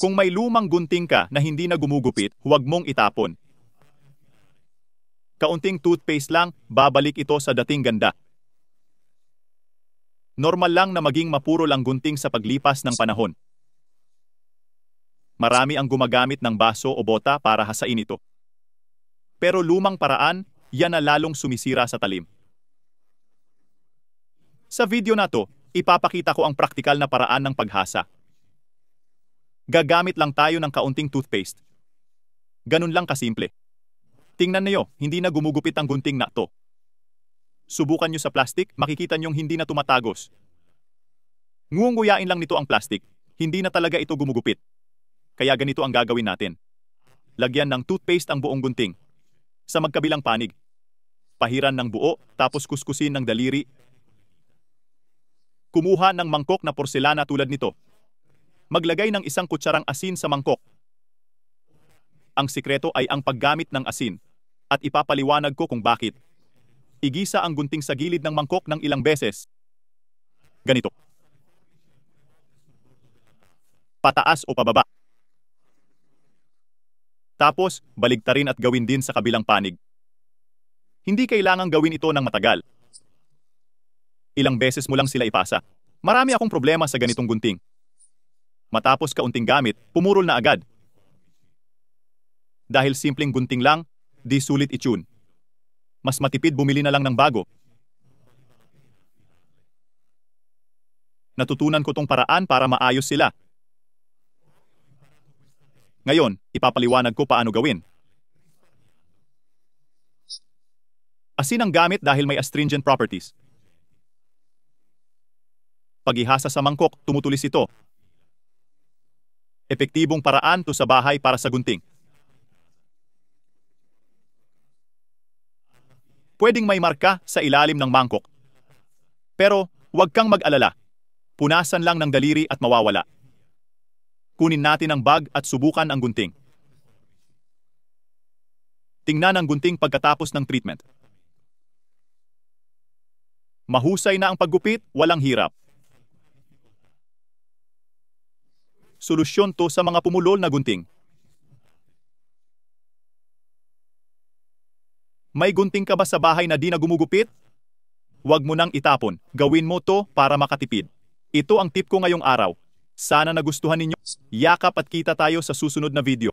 Kung may lumang gunting ka na hindi na gumugupit, huwag mong itapon. Kaunting toothpaste lang, babalik ito sa dating ganda. Normal lang na maging mapuro lang gunting sa paglipas ng panahon. Marami ang gumagamit ng baso o bota para hasain ito. Pero lumang paraan, yan na lalong sumisira sa talim. Sa video na to, ipapakita ko ang praktikal na paraan ng paghasa. Gagamit lang tayo ng kaunting toothpaste. Ganun lang kasimple. Tingnan niyo, hindi na gumugupit ang gunting na to. Subukan nyo sa plastic, makikita nyong hindi na tumatagos. Nguunguyain lang nito ang plastic, hindi na talaga ito gumugupit. Kaya ganito ang gagawin natin. Lagyan ng toothpaste ang buong gunting. Sa magkabilang panig. Pahiran ng buo, tapos kuskusin ng daliri. Kumuha ng mangkok na porselana tulad nito. Maglagay ng 1 kutsarang asin sa mangkok. Ang sikreto ay ang paggamit ng asin. At ipapaliwanag ko kung bakit. Igisa ang gunting sa gilid ng mangkok ng ilang beses. Ganito. Pataas o pababa. Tapos, baligtarin at gawin din sa kabilang panig. Hindi kailangang gawin ito ng matagal. Ilang beses mo lang sila ipasa. Marami akong problema sa ganitong gunting. Matapos kaunting gamit, pumurol na agad. Dahil simpleng gunting lang, di sulit i-tune. Mas matipid bumili na lang ng bago. Natutunan ko tong paraan para maayos sila. Ngayon, ipapaliwanag ko paano gawin. Asin ang gamit dahil may astringent properties. Pag ihasa sa mangkok, tumutulis ito. Epektibong paraan to sa bahay para sa gunting. Pwedeng may marka sa ilalim ng mangkok. Pero, huwag kang mag-alala. Punasan lang ng daliri at mawawala. Kunin natin ang bag at subukan ang gunting. Tingnan ang gunting pagkatapos ng treatment. Mahusay na ang paggupit, walang hirap. Solusyon to sa mga pumulol na gunting. May gunting ka ba sa bahay na di na gumugupit? Huwag mo nang itapon. Gawin mo to para makatipid. Ito ang tip ko ngayong araw. Sana nagustuhan ninyo. Yakap at kita tayo sa susunod na video.